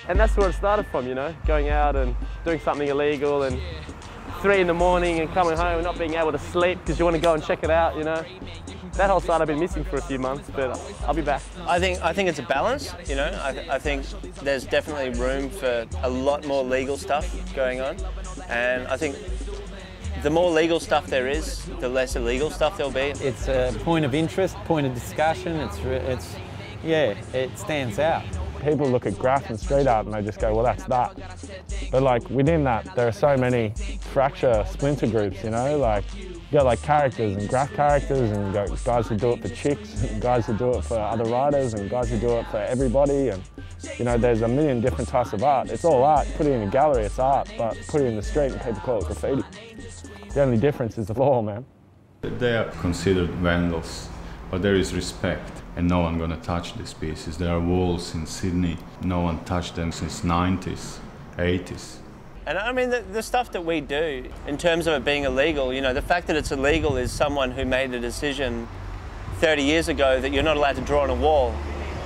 And that's where it started from, you know, going out and doing something illegal and 3 in the morning and coming home and not being able to sleep because you want to go and check it out, you know. That whole side I've been missing for a few months, but I'll be back. I think it's a balance, you know. I think there's definitely room for a lot more legal stuff going on, and I think the more legal stuff there is, the less illegal stuff there'll be. It's a point of interest, point of discussion. Yeah, it stands out. People look at graph and street art and they just go, well, that's that. But like within that, there are so many splinter groups, you know, like you got like characters and graph characters, and you got guys who do it for chicks, and guys who do it for other writers, and guys who do it for everybody. And you know, there's a million different types of art. It's all art. Put it in a gallery, it's art, but put it in the street and people call it graffiti. The only difference is the law, man. They are considered vandals, but there is respect. And no one gonna touch these pieces. There are walls in Sydney, no one touched them since 90s, 80s. And I mean, the stuff that we do, in terms of it being illegal, you know, the fact that it's illegal is someone who made a decision 30 years ago that you're not allowed to draw on a wall.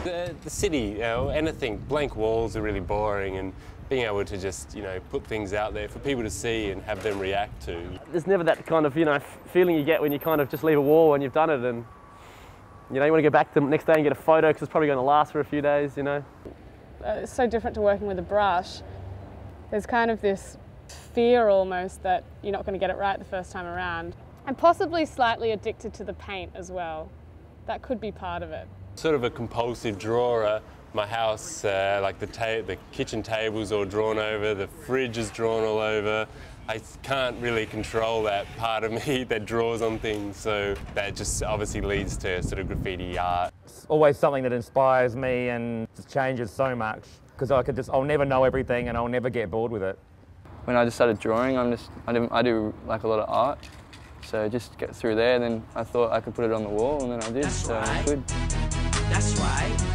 The city, you know, anything, blank walls are really boring, and being able to just, you know, put things out there for people to see and have them react to. There's never that kind of, you know, feeling you get when you kind of just leave a wall when you've done it, and you know, you want to go back the next day and get a photo because it's probably going to last for a few days, you know. It's so different to working with a brush. There's kind of this fear almost that you're not going to get it right the first time around. And possibly slightly addicted to the paint as well. That could be part of it. Sort of a compulsive drawer. My house, like the kitchen table's all drawn over, the fridge is drawn all over. I can't really control that part of me that draws on things, so that just obviously leads to sort of graffiti art. It's always something that inspires me and changes so much, because I'll never know everything and I'll never get bored with it. When I just started drawing, I do like a lot of art, so just get through there, then I thought I could put it on the wall, and then I did, That's so right. I could. That's right.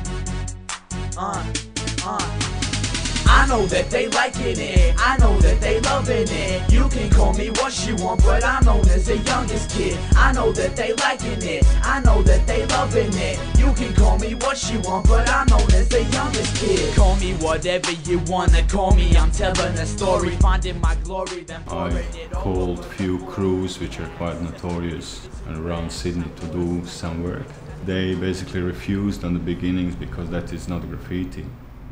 I know that they liking it, I know that they loving it. You can call me what you want, but I'm known as the youngest kid. I know that they liking it, I know that they loving it. You can call me what you want, but I'm known as the youngest kid. Call me whatever you wanna call me, I'm telling a story, finding my glory, then pouring it I've called few crews which are quite notorious around Sydney to do some work. They basically refused on the beginnings because that is not graffiti,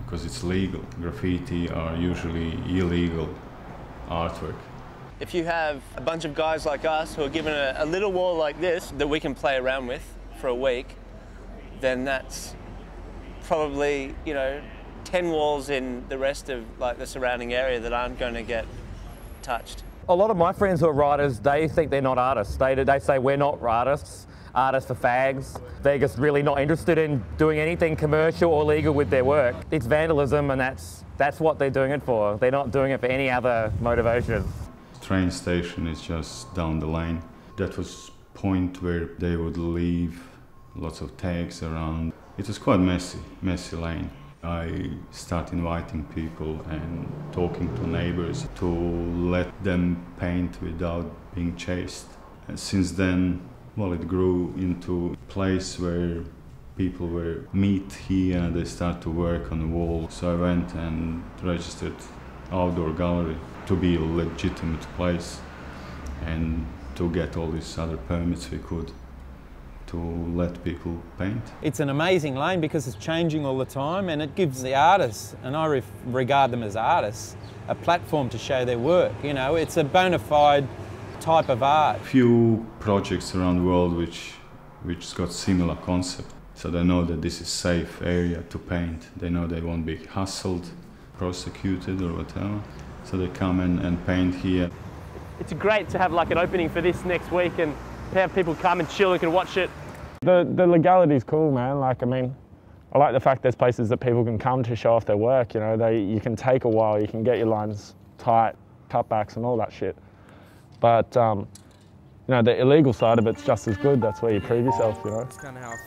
because it's legal. Graffiti are usually illegal artwork. If you have a bunch of guys like us who are given a little wall like this that we can play around with for a week, then that's probably, you know, 10 walls in the rest of like the surrounding area that aren't going to get touched. A lot of my friends who are writers, they think they're not artists. They say we're not artists are fags. They're just really not interested in doing anything commercial or legal with their work. It's vandalism, and that's what they're doing it for. They're not doing it for any other motivation. The train station is just down the lane. That was point where they would leave lots of tags around. It was quite messy lane. I start inviting people and talking to neighbors to let them paint without being chased. And since then, well, it grew into a place where people were meet here and they start to work on the wall. So I went and registered outdoor gallery to be a legitimate place and to get all these other permits we could to let people paint. It's an amazing lane because it's changing all the time, and it gives the artists, and I regard them as artists, a platform to show their work. You know, it's a bona fide type of art. Few projects around the world which got similar concept. So they know that this is safe area to paint. They know they won't be hustled, prosecuted or whatever. So they come in and paint here. It's great to have like an opening for this next week and have people come and chill and can watch it. The legality is cool, man. Like, I mean, I like the fact there's places that people can come to show off their work. You know, you can take a while, you can get your lines tight, cutbacks and all that shit. But you know, the illegal side of it's just as good. That's where you prove yourself, you know.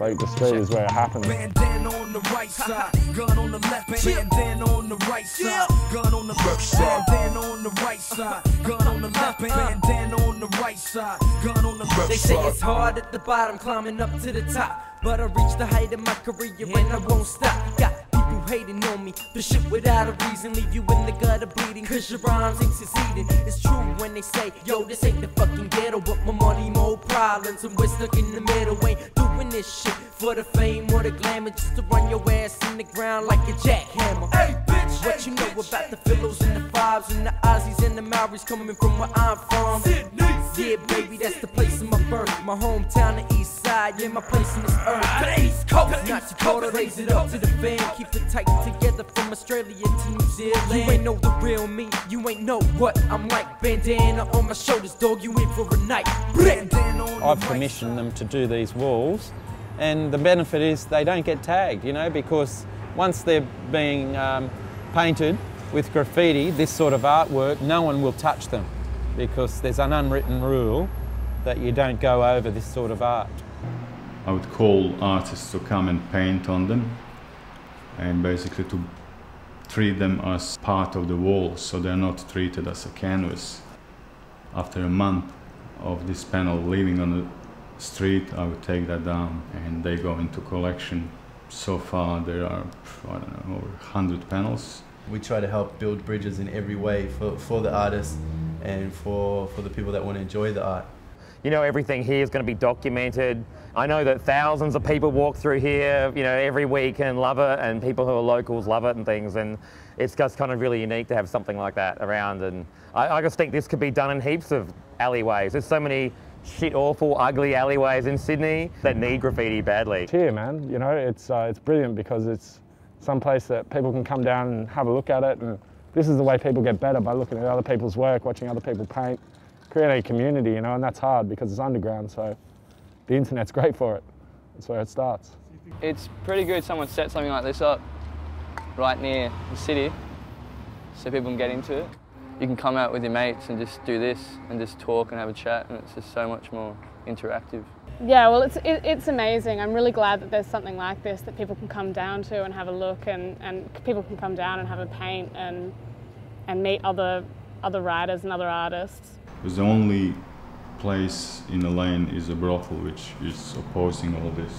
Like the street is where it happens. Bandana on the right side, gun on the left, bandana on the right side, gun on the left side, bandana on the right side, gun on the left, bandana on the right side, gun on the left side. They say it's hard at the bottom, climbing up to the top, but I reached the height of my career and I won't stop. Got people hating on me, but shit without a reason, leave you in the gutter bleeding, cause your rhymes ain't succeeding. It's true when they say, yo, this ain't the fucking ghetto, but my money, more problems, and we're stuck in the middle. Ain't doing this shit for the fame or the glamour, just to run your ass in the ground like a jackhammer. Hey, bitch, what you know about the Philos and the Fives and the Aussies and the Maoris coming from where I'm from? Yeah, baby, that's the place of my birth, my hometown, the east side, yeah, my place in this earth. The East Coast, not Dakota, raise it up to the fam, keep it tight together from Australia to New Zealand. You ain't know the real me, you ain't know what I'm like. Bandana on my shoulders, dog, you in for a night. I've commissioned them to do these walls, and the benefit is they don't get tagged, you know, because once they're being painted with graffiti, this sort of artwork, no one will touch them, because there's an unwritten rule that you don't go over this sort of art. I would call artists to come and paint on them, and basically to treat them as part of the wall, so they're not treated as a canvas. After a month of this panel living on the street, I would take that down and they go into collection. So far there are, I don't know, over 100 panels. We try to help build bridges in every way for the artists and for the people that want to enjoy the art. You know, everything here is going to be documented. I know that thousands of people walk through here, you know, every week and love it, and people who are locals love it and things, and it's just kind of really unique to have something like that around. And I just think this could be done in heaps of alleyways. There's so many shit, awful, ugly alleyways in Sydney that need graffiti badly. Here, man, you know, it's brilliant because it's some place that people can come down and have a look at it, and this is the way people get better, by looking at other people's work, watching other people paint, creating a community, you know, and that's hard because it's underground, so the internet's great for it. That's where it starts. It's pretty good someone set something like this up right near the city so people can get into it. You can come out with your mates and just do this and just talk and have a chat, and it's just so much more interactive. Yeah, well, it's amazing. I'm really glad that there's something like this that people can come down to and have a look, and people can come down and have a paint and meet other writers and other artists. Because the only place in the lane is a brothel which is opposing all this.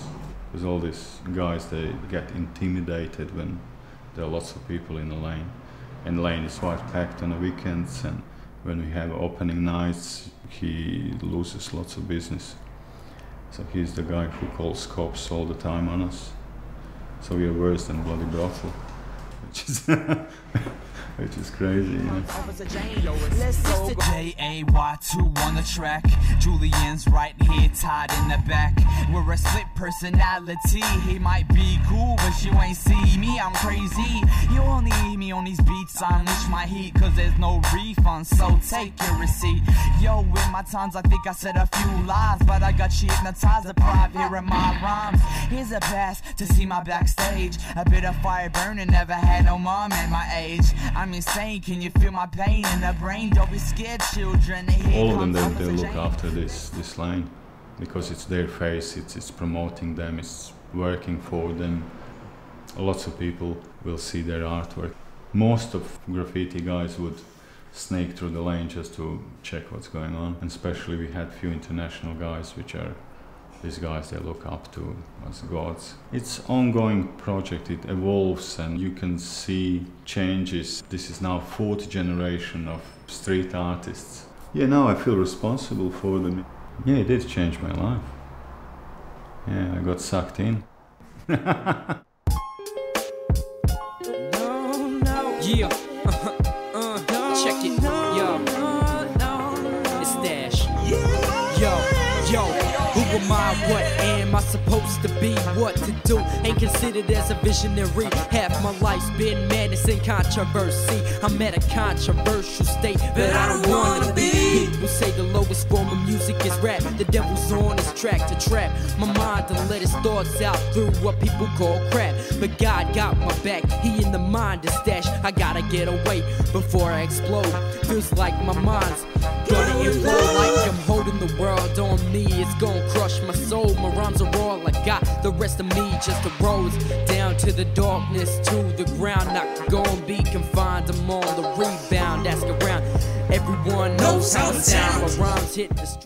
Because all these guys, they get intimidated when there are lots of people in the lane. And the lane is quite packed on the weekends, and when we have opening nights, he loses lots of business. So he's the guy who calls cops all the time on us. So we are worse than bloody brothel, which is crazy, you know. Mr. J-A-Y-2 on the track. Julian's right here, tied in the back. We're a split personality. He might be cool, but you ain't see me. I'm crazy. You only hear me on these beats. I unleash my heat, cause there's no refund. So take your receipt. Yo, with my times, I think I said a few lies, but I got you hypnotized, deprived hearing my rhymes. Here's a pass to see my backstage. A bit of fire burning, never had no mom at my age. I'm insane, can you feel my pain in the brain? Don't be scared, children. All of them, they look after this line because it's their face, it's promoting them, it's working for them. Lots of people will see their artwork. Most of graffiti guys would snake through the lane just to check what's going on. And especially we had few international guys, which are these guys they look up to as gods. It's an ongoing project, it evolves and you can see changes. This is now 4th generation of street artists. Yeah, now I feel responsible for them. Yeah, it did change my life. Yeah, I got sucked in. Yeah. Check it. Yo. It's Dash. Yo. Who am I? What am I supposed to be? What to do? Ain't considered as a visionary. Half my life's been madness and controversy. I'm at a controversial state that I don't wanna be. People say the lowest form of music is rap. The devil's on his track to trap my mind to let his thoughts out through what people call crap. But God got my back. He in the mind is stash. I gotta get away before I explode. Feels like my mind's gonna implode, like I'm holding the world me, it's gonna crush my soul. My rhymes are all I got, the rest of me just a rose. Down to the darkness, to the ground. Not gonna be confined, I'm on the rebound. Ask around, everyone knows how I sound. My rhymes hit the street.